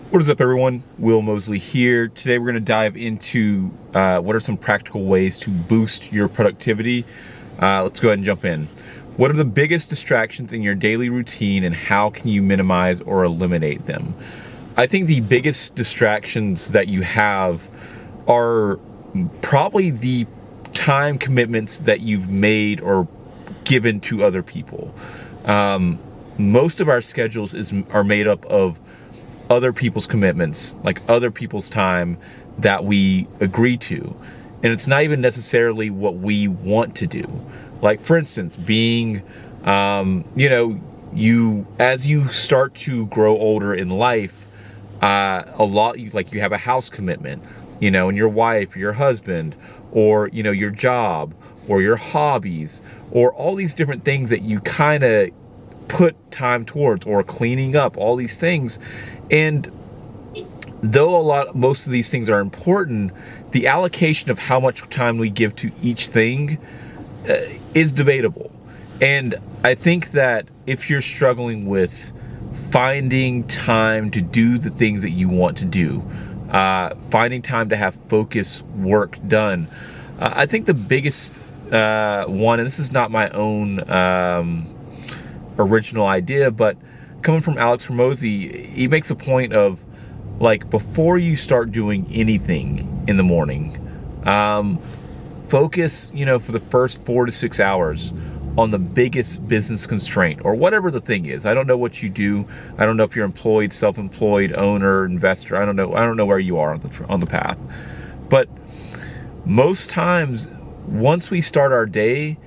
What is up, everyone? Will Mosley here. Today we're going to dive into what are some practical ways to boost your productivity. Let's go ahead and jump in. What are the biggest distractions in your daily routine and how can you minimize or eliminate them? I think the biggest distractions that you have are probably the time commitments that you've made or given to other people. Most of our schedules are made up of other people's commitments, like other people's time that we agree to. And it's not even necessarily what we want to do. Like, for instance, being, as you start to grow older in life, you have a house commitment, and your wife, your husband, or, your job, or your hobbies, or all these different things that you kind of put time towards, or cleaning up, all these things. And though most of these things are important, the allocation of how much time we give to each thing is debatable. And I think that if you're struggling with finding time to do the things that you want to do, finding time to have focus work done, I think the biggest one, and this is not my own original idea, but coming from Alex Hormozi, he makes a point of, like, before you start doing anything in the morning, focus, for the first 4 to 6 hours on the biggest business constraint or whatever the thing is. I don't know what you do. I don't know if you're employed, self-employed, owner, investor. I don't know where you are on the path. But most times, once we start our day,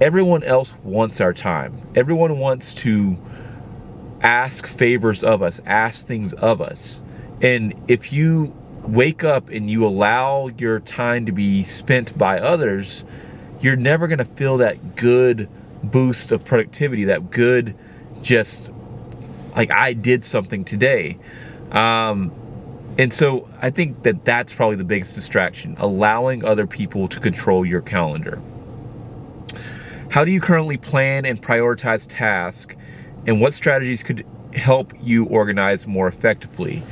everyone else wants our time. Everyone wants to ask favors of us, ask things of us. And if you wake up and you allow your time to be spent by others, you're never going to feel that good boost of productivity, that good, just like, I did something today. And so I think that that's probably the biggest distraction, allowing other people to control your calendar. How do you currently plan and prioritize tasks, and what strategies could help you organize more effectively?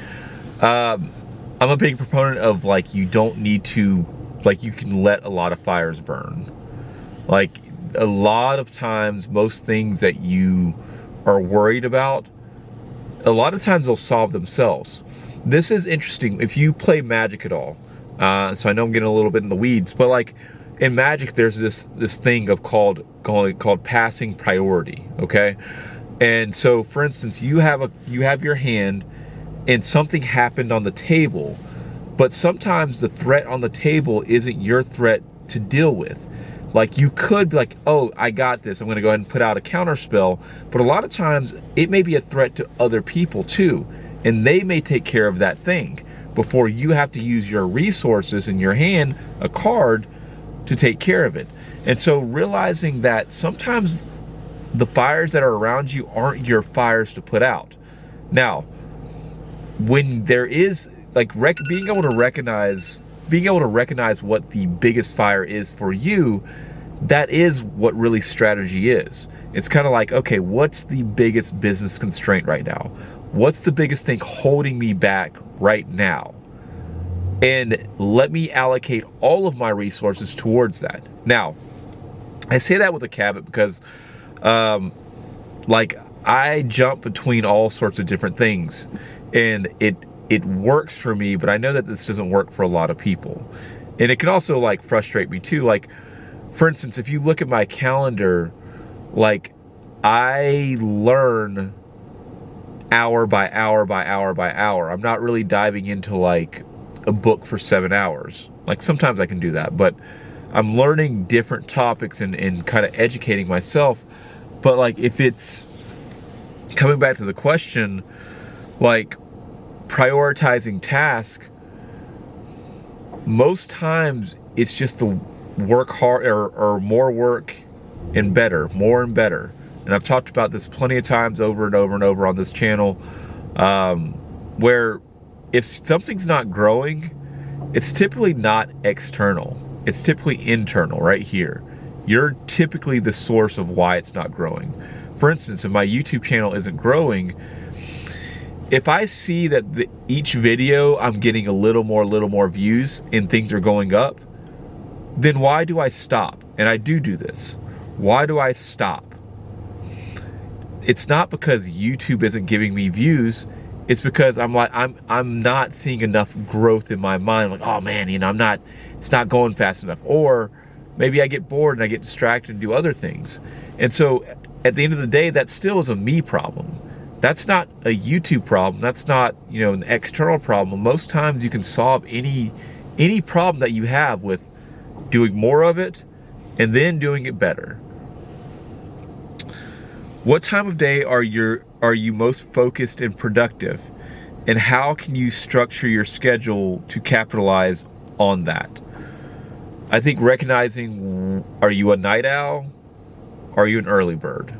I'm a big proponent of, like, you don't need to, like, you can let a lot of fires burn. Like, a lot of times, most things that you are worried about, a lot of times they'll solve themselves. This is interesting if you play Magic at all. So I know I'm getting a little bit in the weeds, but, like, in Magic, there's this thing called passing priority. Okay. And so, for instance, you have your hand, and something happened on the table, but sometimes the threat on the table isn't your threat to deal with. Like, you could be like, oh, I got this, I'm going to go ahead and put out a counter spell, but a lot of times it may be a threat to other people too, and they may take care of that thing before you have to use your resources in your hand, a card, to take care of it. And so realizing that sometimes the fires that are around you aren't your fires to put out. Now, when there is, like, being able to recognize what the biggest fire is for you, that is what really strategy is. It's kind of like, okay, what's the biggest business constraint right now? What's the biggest thing holding me back right now? And let me allocate all of my resources towards that. Now, I say that with a caveat because I jump between all sorts of different things, and it works for me, but I know that this doesn't work for a lot of people. And it can also, like, frustrate me too. Like, for instance, if you look at my calendar, like, I learn hour by hour by hour by hour. I'm not really diving into, like, a book for 7 hours. Like, sometimes I can do that, but I'm learning different topics and kind of educating myself. But, like, if it's coming back to the question, like, prioritizing tasks, most times it's just the work hard or more work and better, more and better. And I've talked about this plenty of times over and over and over on this channel, where if something's not growing, it's typically not external. It's typically internal right here. You're typically the source of why it's not growing. For instance, if my YouTube channel isn't growing, if I see that each video I'm getting a little more views and things are going up, then why do I stop? And I do this. Why do I stop? It's not because YouTube isn't giving me views. It's because I'm not seeing enough growth in my mind. I'm like, oh man, it's not going fast enough. Or maybe I get bored and I get distracted and do other things. And so at the end of the day, that still is a me problem. That's not a YouTube problem. That's not, an external problem. Most times you can solve any problem that you have with doing more of it and then doing it better. What time of day are you most focused and productive? And how can you structure your schedule to capitalize on that? I think recognizing, are you a night owl? Are you an early bird?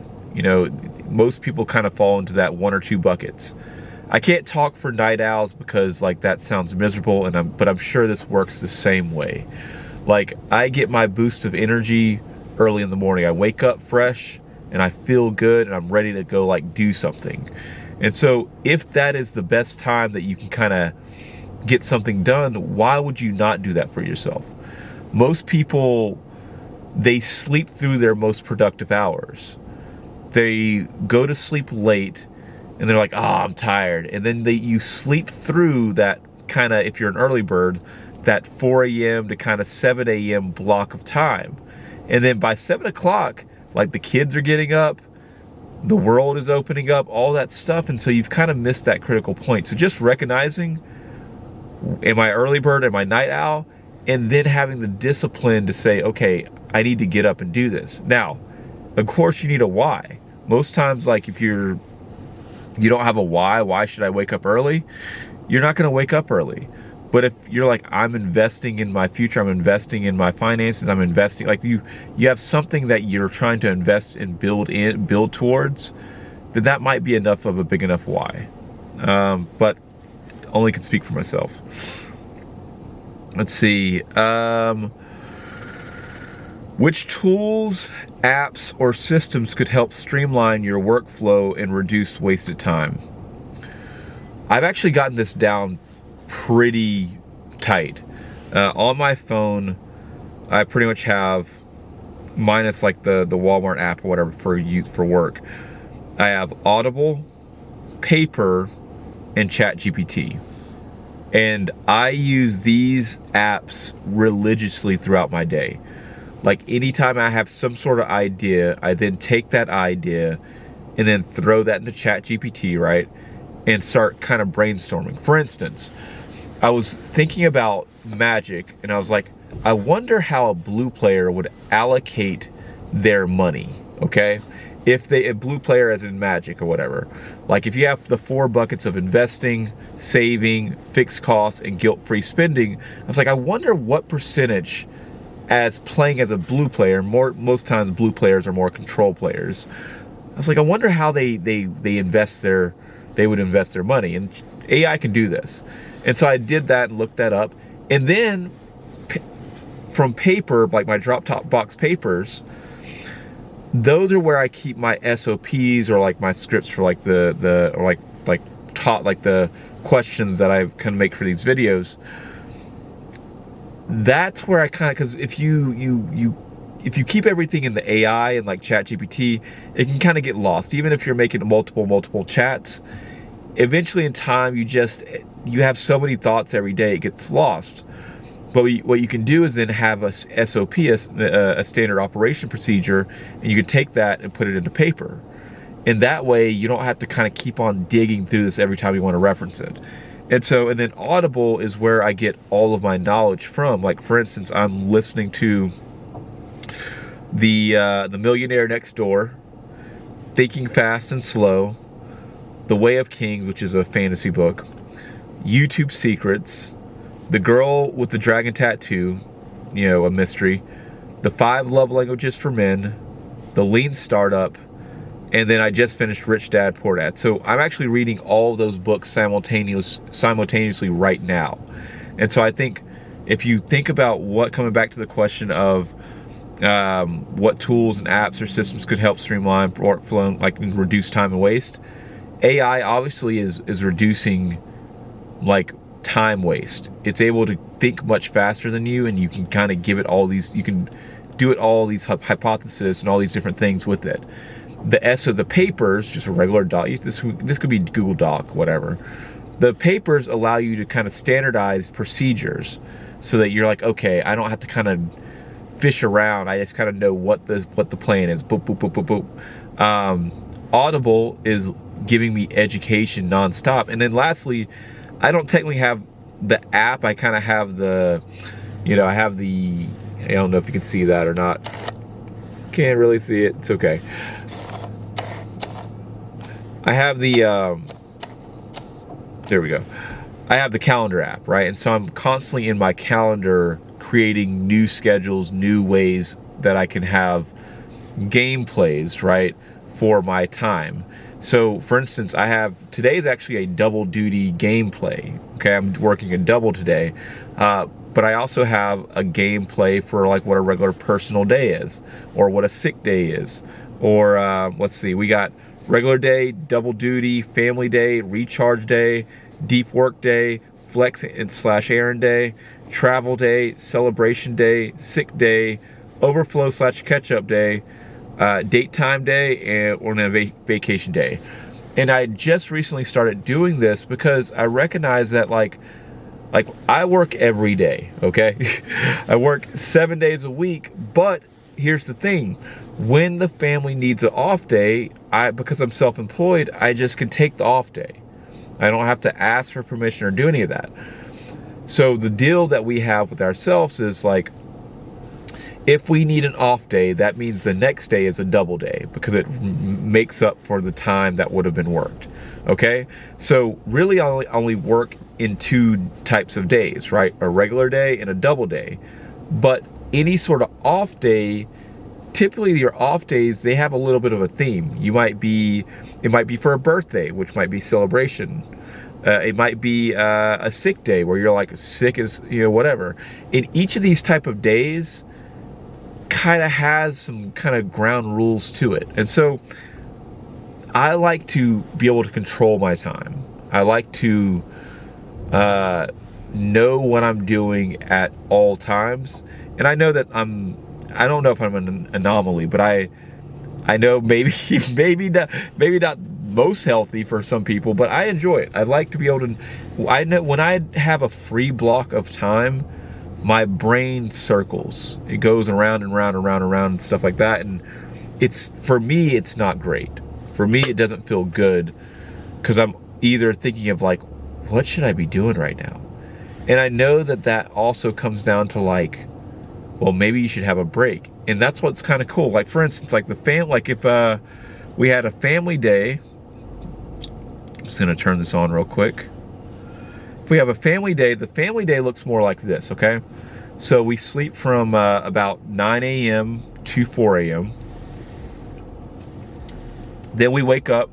Most people kind of fall into that one or two buckets. I can't talk for night owls because that sounds miserable, but I'm sure this works the same way. I get my boost of energy early in the morning. I wake up fresh and I feel good and I'm ready to go do something. And so if that is the best time that you can kind of get something done, why would you not do that for yourself? Most people, they sleep through their most productive hours. They go to sleep late and they're like, oh, I'm tired. And then you sleep through that kind of, if you're an early bird, that 4 a.m. to kind of 7 a.m. block of time. And then by 7 o'clock, the kids are getting up, the world is opening up, all that stuff. And so you've kind of missed that critical point. So just recognizing, am I early bird, am I night owl? And then having the discipline to say, okay, I need to get up and do this. Now, of course you need a why. Most times, if you don't have a why should I wake up early? You're not going to wake up early. But if you're I'm investing in my future, I'm investing in my finances, I'm investing, you have something that you're trying to invest and build towards, then that might be enough of a big enough why. But only can speak for myself. Let's see. Which tools, apps, or systems could help streamline your workflow and reduce wasted time? I've actually gotten this down pretty tight. On my phone, I pretty much have, minus the Walmart app or whatever for work, I have Audible, Paper, and ChatGPT. And I use these apps religiously throughout my day. Anytime I have some sort of idea, I then take that idea and then throw that into ChatGPT, right? And start kind of brainstorming. For instance, I was thinking about Magic and I was like, I wonder how a blue player would allocate their money, okay? If a blue player as in Magic or whatever, if you have the 4 buckets of investing, saving, fixed costs, and guilt-free spending, I was like, I wonder what percentage as playing as a blue player, most times blue players are more control players. I was like, I wonder how they would invest their money, and AI can do this. And so I did that and looked that up, and then from paper, my drop box papers, those are where I keep my SOPs or my scripts for the questions that I kind of make for these videos. That's where I kind of, because if you keep everything in the AI and ChatGPT, it can kind of get lost. Even if you're making multiple chats, eventually in time you have so many thoughts every day, it gets lost. But what you can do is then have a SOP, a standard operation procedure, and you can take that and put it into paper. And that way you don't have to kind of keep on digging through this every time you want to reference it. And then Audible is where I get all of my knowledge from. For instance, I'm listening to the Millionaire Next Door, Thinking Fast and Slow, The Way of Kings, which is a fantasy book, YouTube Secrets, The Girl with the Dragon Tattoo, a mystery, The 5 Love Languages for Men, The Lean Startup, and then I just finished Rich Dad, Poor Dad. So I'm actually reading all of those books simultaneously right now. And so I think if you think about coming back to the question of what tools and apps or systems could help streamline workflow, and reduce time and waste, AI obviously is reducing like time waste. It's able to think much faster than you, and you can kind of give it all these, you can do it all these hypotheses and all these different things with it. The S of the papers, just a regular doc, this could be Google Doc, whatever. The papers allow you to kind of standardize procedures so that you're like, okay, I don't have to kind of fish around. I just kind of know what the plan is. Boop, boop, boop, boop, boop. Audible is giving me education nonstop. And then lastly, I don't technically have the app. I kind of have the, I have the, I don't know if you can see that or not. Can't really see it. It's okay. I have the, there we go. I have the calendar app, right? And so I'm constantly in my calendar creating new schedules, new ways that I can have gameplays, right, for my time. So for instance, today is actually a double duty gameplay. Okay, I'm working a double today. But I also have a gameplay for like what a regular personal day is, or what a sick day is. Or let's see, we got regular day, double duty, family day, recharge day, deep work day, flex / errand day, travel day, celebration day, sick day, overflow / catch up day, date time day, or a vacation day. And I just recently started doing this because I recognize that like I work every day, okay? I work 7 days a week, but here's the thing. When the family needs an off day, because I'm self-employed, I just can take the off day. I don't have to ask for permission or do any of that. So the deal that we have with ourselves is like, if we need an off day, that means the next day is a double day because it makes up for the time that would have been worked. Okay? So really I only work in two types of days, right? A regular day and a double day. But any sort of off day, typically your off days, they have a little bit of a theme. It might be for a birthday, which might be celebration. It might be a sick day where you're like sick as, whatever. In each of these type of days, kind of has some kind of ground rules to it. And so I like to be able to control my time. I like to know what I'm doing at all times. And I know that I don't know if I'm an anomaly, but I know maybe not most healthy for some people, but I enjoy it. I like to be able to, I know when I have a free block of time, my brain circles. It goes around and round and round and round and stuff like that. And for me, it's not great. For me, it doesn't feel good because I'm either thinking of like, what should I be doing right now? And I know that also comes down to like, well, maybe you should have a break. And that's what's kind of cool. Like for instance, like if we had a family day, I'm just going to turn this on real quick. If we have a family day, the family day looks more like this, okay? So we sleep from about 9 a.m. to 4 a.m. Then we wake up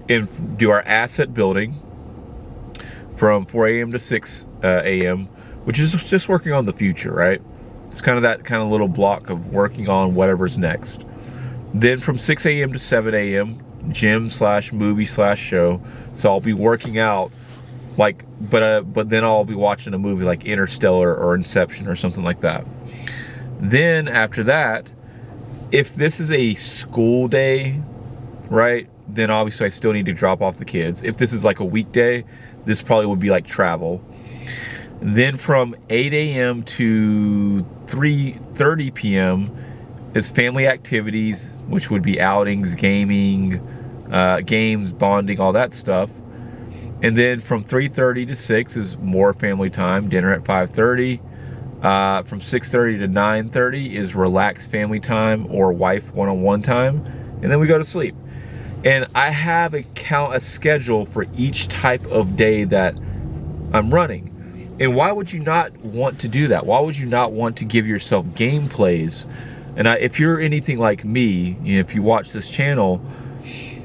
and do our asset building from 4 a.m. to 6 a.m., which is just working on the future, right? It's kind of that kind of little block of working on whatever's next. Then from 6 a.m. to 7 a.m., gym / movie / show. So I'll be working out, like, but then I'll be watching a movie like Interstellar or Inception or something like that. Then after that, if this is a school day, right, then obviously I still need to drop off the kids. If this is like a weekday, this probably would be like travel. Then from 8 a.m. to 3:30 p.m. is family activities, which would be outings, gaming, games, bonding, all that stuff. And then from 3:30 to 6 is more family time, dinner at 5:30. From 6:30 to 9:30 is relaxed family time or wife one-on-one time. And then we go to sleep. And I have a schedule for each type of day that I'm running. And why would you not want to do that? Why would you not want to give yourself gameplays? And if you're anything like me, if you watch this channel,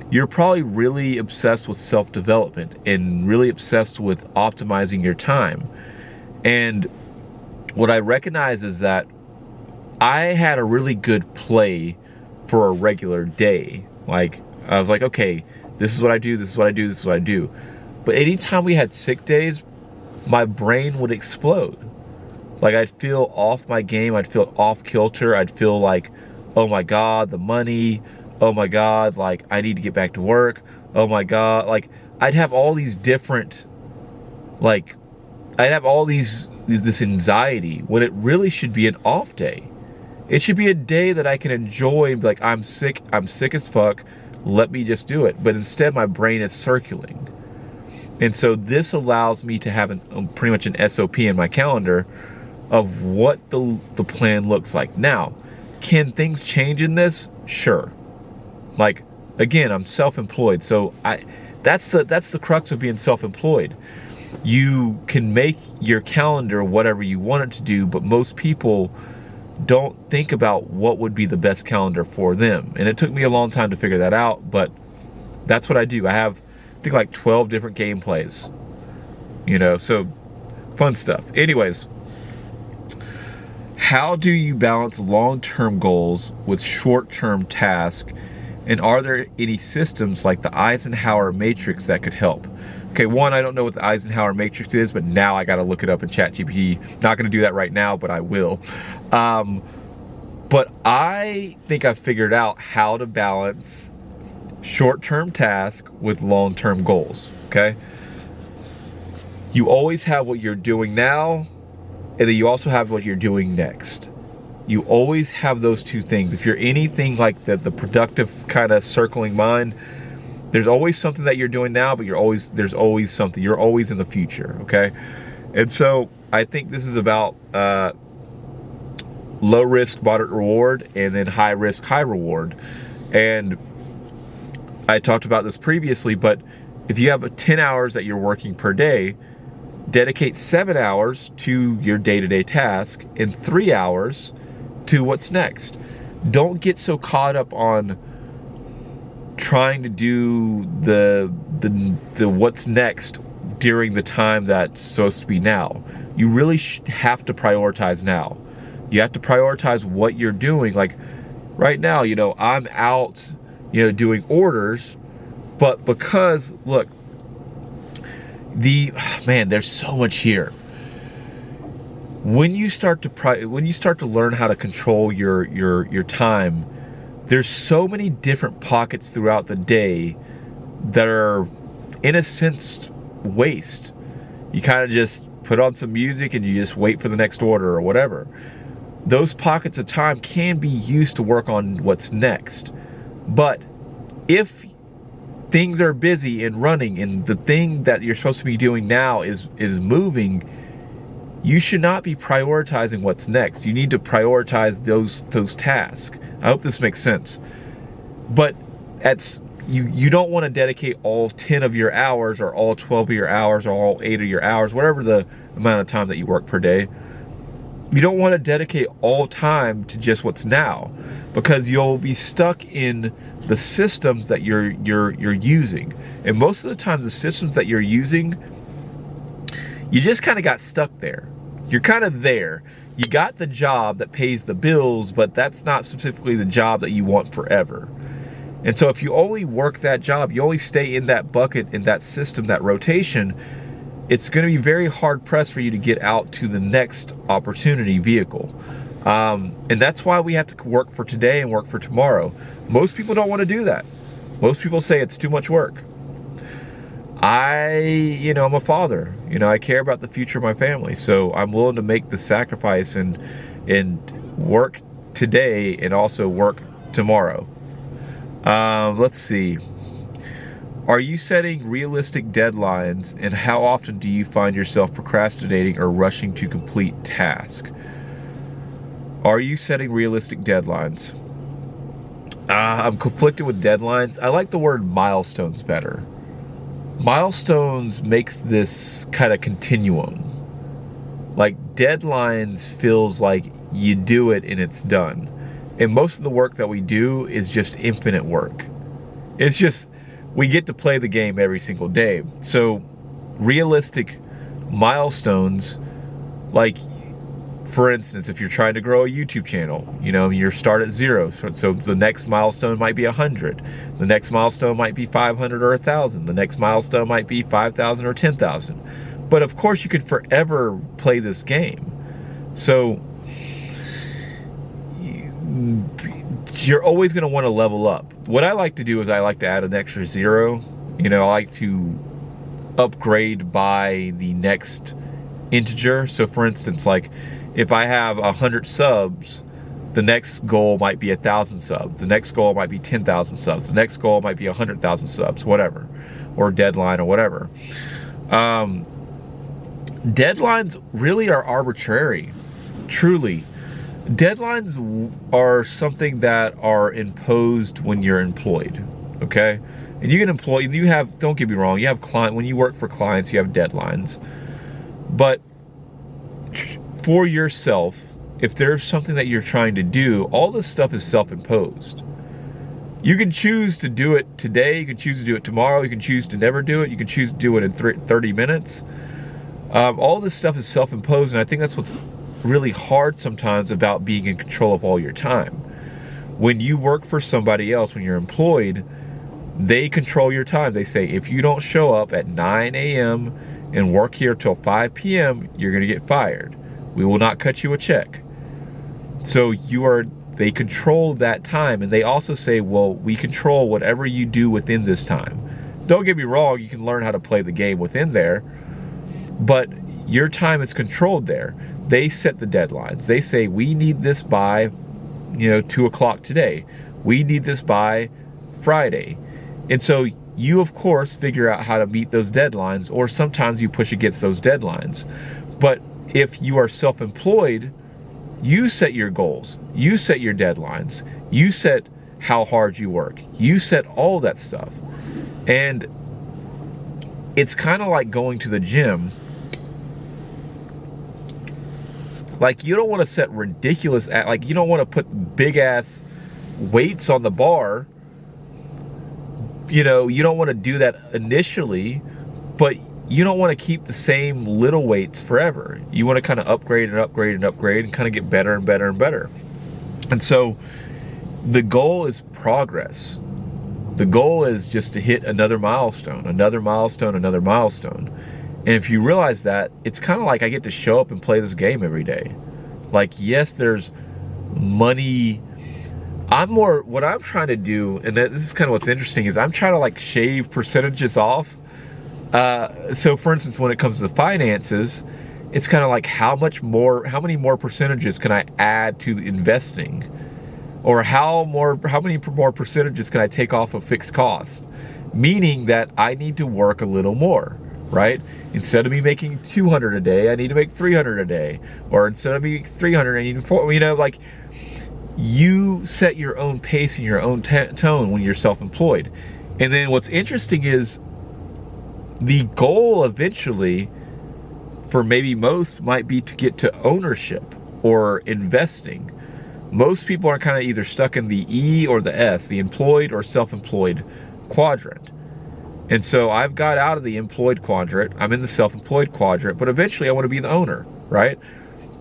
you're probably really obsessed with self-development and really obsessed with optimizing your time. And what I recognize is that I had a really good play for a regular day. Like, I was like, okay, This is what I do, this is what I do, this is what I do. But anytime we had sick days, my brain would explode. Like, I'd feel off my game, I'd feel off kilter, I'd feel like, oh my God, the money, oh my God, like, I need to get back to work, oh my God, like, I'd have all these different, like, I'd have all this anxiety when it really should be an off day. It should be a day that I can enjoy and be like, I'm sick as fuck, let me just do it. But instead, my brain is circling. And so this allows me to have pretty much an SOP in my calendar of what the plan looks like. Now, can things change in this? Sure. Like, again, I'm self-employed, so that's the crux of being self-employed. You can make your calendar whatever you want it to do, but most people don't think about what would be the best calendar for them. And it took me a long time to figure that out, but that's what I do. I have, I think, like 12 different gameplays, so fun stuff. Anyways, how do you balance long-term goals with short-term tasks? And are there any systems like the Eisenhower matrix that could help? Okay, one, I don't know what the Eisenhower matrix is, but now I got to look it up in ChatGPT. Not going to do that right now, but I will. But I think I've figured out how to balance short-term tasks with long-term goals, okay? You always have what you're doing now, and then you also have what you're doing next. You always have those two things. If you're anything like the productive kind of circling mind, there's always something that you're doing now, but there's always something. You're always in the future, okay? And so I think this is about low risk, moderate reward, and then high risk, high reward. And I talked about this previously, but if you have 10 hours that you're working per day, dedicate 7 hours to your day-to-day task and 3 hours to what's next. Don't get so caught up on trying to do the what's next during the time that's supposed to be now. You really have to prioritize now. You have to prioritize what you're doing. Like right now, I'm out, doing orders, but because look, there's so much here. When you start to learn how to control your time, there's so many different pockets throughout the day that are, in a sense, waste. You kind of just put on some music and you just wait for the next order or whatever. Those pockets of time can be used to work on what's next. But if things are busy and running and the thing that you're supposed to be doing now is moving, you should not be prioritizing what's next. You need to prioritize those tasks. I hope this makes sense. But you don't want to dedicate all 10 of your hours or all 12 of your hours or all 8 of your hours, whatever the amount of time that you work per day. You don't want to dedicate all time to just what's now, because you'll be stuck in the systems that you're using. And most of the times the systems that you're using, you just kind of got stuck there. You're kind of there. You got the job that pays the bills, but that's not specifically the job that you want forever. And so if you only work that job, you only stay in that bucket, in that system, that rotation, it's going to be very hard pressed for you to get out to the next opportunity vehicle. And that's why we have to work for today and work for tomorrow. Most people don't want to do that. Most people say it's too much work. I'm a father. I care about the future of my family. So I'm willing to make the sacrifice and work today and also work tomorrow. Let's see. Are you setting realistic deadlines, and how often do you find yourself procrastinating or rushing to complete tasks? Are you setting realistic deadlines? I'm conflicted with deadlines. I like the word milestones better. Milestones makes this kind of continuum. Like deadlines feels like you do it and it's done. And most of the work that we do is just infinite work. It's just, we get to play the game every single day. So realistic milestones, like For instance, if you're trying to grow a YouTube channel, you start at 0. So the next milestone might be 100. The next milestone might be 500 or 1,000. The next milestone might be 5,000 or 10,000. But of course, you could forever play this game. So you're always going to want to level up. What I like to do is I like to add an extra 0. I like to upgrade by the next integer. So for instance, like if I have 100 subs, the next goal might be 1,000 subs. The next goal might be 10,000 subs. The next goal might be 100,000 subs, whatever, or deadline or whatever. Deadlines really are arbitrary, truly. Deadlines are something that are imposed when you're employed, okay? And you get employed, don't get me wrong, you have when you work for clients, you have deadlines. But for yourself, if there's something that you're trying to do, all this stuff is self-imposed. You can choose to do it today, you can choose to do it tomorrow, you can choose to never do it, you can choose to do it in 30 minutes. All this stuff is self-imposed, and I think that's what's really hard sometimes about being in control of all your time. When you work for somebody else, when you're employed, they control your time. They say, if you don't show up at 9 a.m. and work here till 5 p.m., you're going to get fired. We will not cut you a check. So they control that time, and they also say, well, we control whatever you do within this time. Don't get me wrong, you can learn how to play the game within there, but your time is controlled there. They set the deadlines. They say, we need this by 2 o'clock today. We need this by Friday. And so you, of course, figure out how to meet those deadlines, or sometimes you push against those deadlines. But if you are self-employed, you set your goals. You set your deadlines. You set how hard you work. You set all that stuff. And it's kind of like going to the gym. Like, you don't want to set ridiculous, like, you don't want to put big ass weights on the bar. You don't want to do that initially, but you don't want to keep the same little weights forever. You want to kind of upgrade and upgrade and upgrade and kind of get better and better and better. And so the goal is progress. The goal is just to hit another milestone, another milestone, another milestone. And if you realize that, it's kind of like I get to show up and play this game every day. Like, yes, there's money. What I'm trying to do, and this is kind of what's interesting, is I'm trying to like shave percentages off. So for instance, when it comes to finances, it's kind of like how many more percentages can I add to the investing? Or how many more percentages can I take off of fixed costs? Meaning that I need to work a little more, right? Instead of me making 200 a day, I need to make 300 a day. Or instead of me 300, I need 400, like, you set your own pace and your own tone when you're self-employed. And then what's interesting is the goal eventually for maybe most might be to get to ownership or investing. Most people are kind of either stuck in the E or the S, the employed or self-employed quadrant. And so I've got out of the employed quadrant. I'm in the self-employed quadrant, but eventually I want to be the owner, right?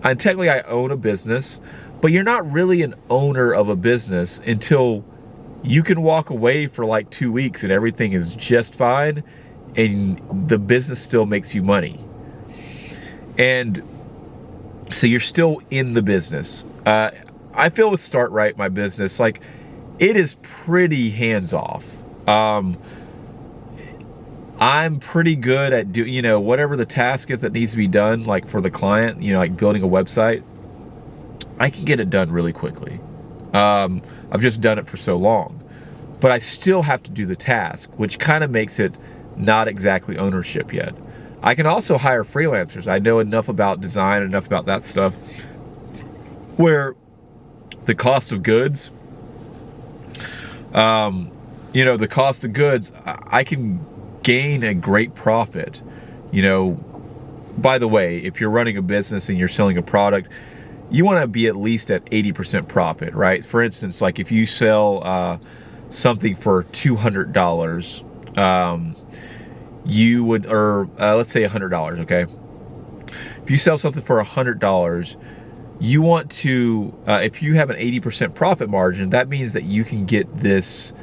And technically I own a business, but you're not really an owner of a business until you can walk away for like 2 weeks and everything is just fine and the business still makes you money. And so you're still in the business. I feel with Start Right, my business, like, it is pretty hands-off. I'm pretty good at whatever the task is that needs to be done, like for the client, like building a website, I can get it done really quickly. I've just done it for so long. But I still have to do the task, which kind of makes it not exactly ownership yet. I can also hire freelancers. I know enough about design, enough about that stuff, where the cost of goods, the cost of goods, I can gain a great profit. By the way, if you're running a business and you're selling a product, you want to be at least at 80% profit, right? For instance, like if you sell something for $200, you would, or let's say $100, okay? If you sell something for $100, you want to, if you have an 80% profit margin, that means that you can get this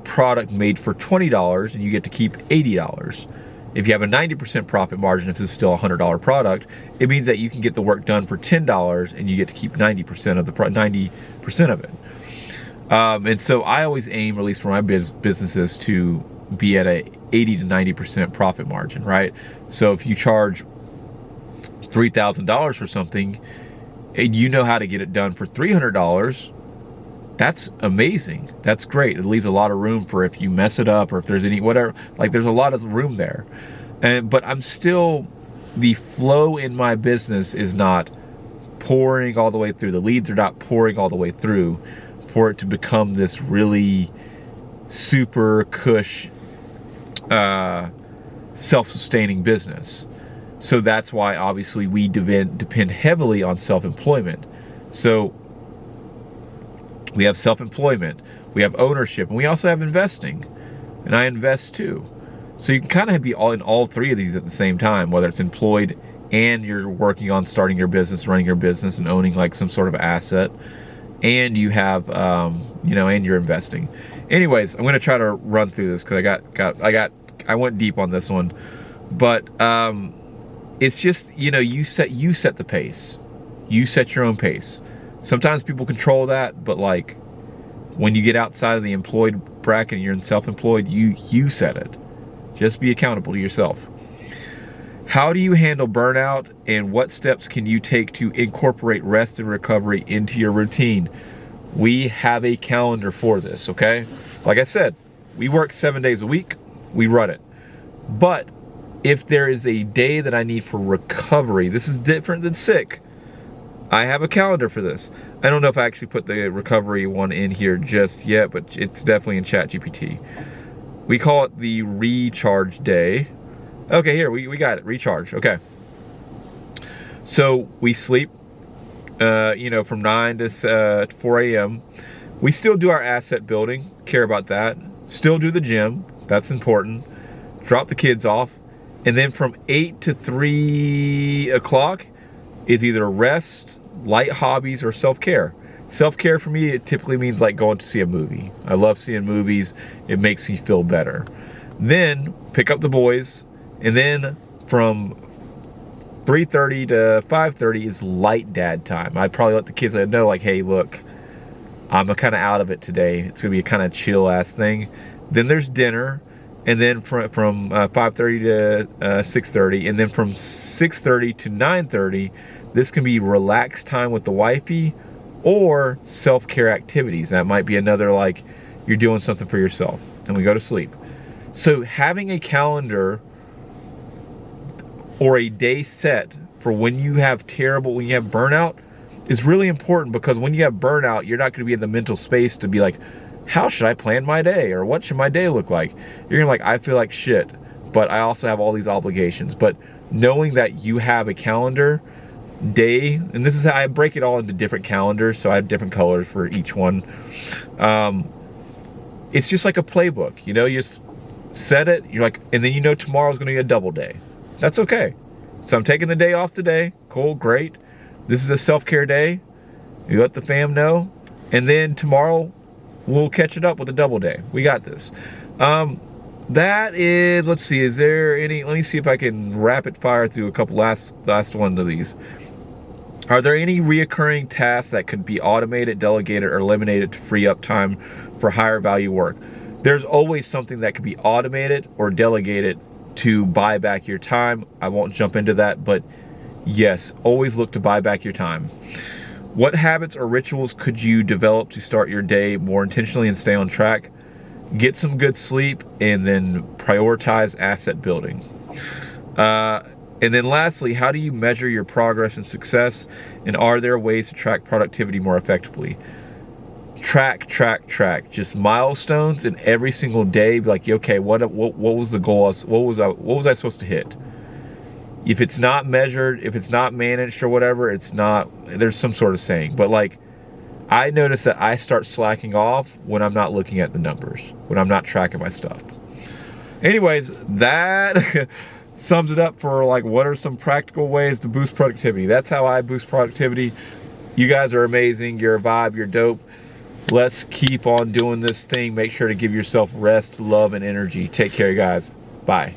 product made for $20 and you get to keep $80. If you have a 90% profit margin, if it's still a $100 product, it means that you can get the work done for $10 and you get to keep 90% of the 90% of it. And so I always aim, at least for my businesses, to be at a 80 to 90% profit margin, right? So if you charge $3,000 for something and you know how to get it done for $300, that's amazing. That's great. It leaves a lot of room for if you mess it up or if there's any whatever, like there's a lot of room there. But I'm still, the flow in my business is not pouring all the way through. The leads are not pouring all the way through for it to become this really super cush, self-sustaining business. So that's why obviously we depend heavily on self-employment. So we have self-employment, we have ownership, and we also have investing. And I invest too. So you can kind of be all in all three of these at the same time, whether it's employed and you're working on starting your business, running your business, and owning like some sort of asset, and you have, and you're investing. Anyways, I'm going to try to run through this because I went deep on this one, but it's just, you set the pace, you set your own pace. Sometimes people control that, but like when you get outside of the employed bracket and you're in self-employed, you set it. Just be accountable to yourself. How do you handle burnout, and what steps can you take to incorporate rest and recovery into your routine? We have a calendar for this, okay? Like I said, we work 7 days a week, we run it. But if there is a day that I need for recovery, this is different than sick. I have a calendar for this. I don't know if I actually put the recovery one in here just yet, but it's definitely in ChatGPT. We call it the recharge day. Okay, here, we got it, recharge, okay. So we sleep, from 9 to 4 a.m. We still do our asset building, care about that. Still do the gym, that's important. Drop the kids off. And then from 8 to 3 o'clock is either rest, light hobbies, or self-care. Self-care for me, it typically means like going to see a movie. I love seeing movies. It makes me feel better. Then pick up the boys, and then from 3:30 to 5:30 is light dad time. I probably let the kids know, like, hey, look, I'm kind of out of it today. It's gonna be a kind of chill ass thing. Then there's dinner, and then from 5:30 to 6:30, and then from 6:30 to 9:30, this can be relaxed time with the wifey or self-care activities. That might be another, like, you're doing something for yourself. Then we go to sleep. So having a calendar or a day set for when you have burnout is really important, because when you have burnout, you're not going to be in the mental space to be like, how should I plan my day? Or what should my day look like? You're going to I feel like shit, but I also have all these obligations. But knowing that you have a calendar day, and this is how I break it all into different calendars, so I have different colors for each one. It's just like a playbook, you just set it, you're like, and then tomorrow's going to be a double day. That's okay. So I'm taking the day off today. Cool, great. This is a self-care day. You let the fam know, and then tomorrow we'll catch it up with a double day. We got this. That is, let's see, is there any, let me see if I can rapid fire through a couple last one of these. Are there any reoccurring tasks that could be automated, delegated, or eliminated to free up time for higher value work? There's always something that could be automated or delegated to buy back your time. I won't jump into that, but yes, always look to buy back your time. What habits or rituals could you develop to start your day more intentionally and stay on track? Get some good sleep, and then prioritize asset building. And then lastly, how do you measure your progress and success? And are there ways to track productivity more effectively? Track. Just milestones, and every single day, be like, okay, what was the goal? What was I supposed to hit? If it's not measured, if it's not managed or whatever, it's not, there's some sort of saying. But like, I notice that I start slacking off when I'm not looking at the numbers, when I'm not tracking my stuff. Anyways, that sums it up for like, what are some practical ways to boost productivity? That's how I boost productivity. You guys are amazing. You're a vibe. You're dope. Let's keep on doing this thing. Make sure to give yourself rest, love, and energy. Take care, guys. Bye.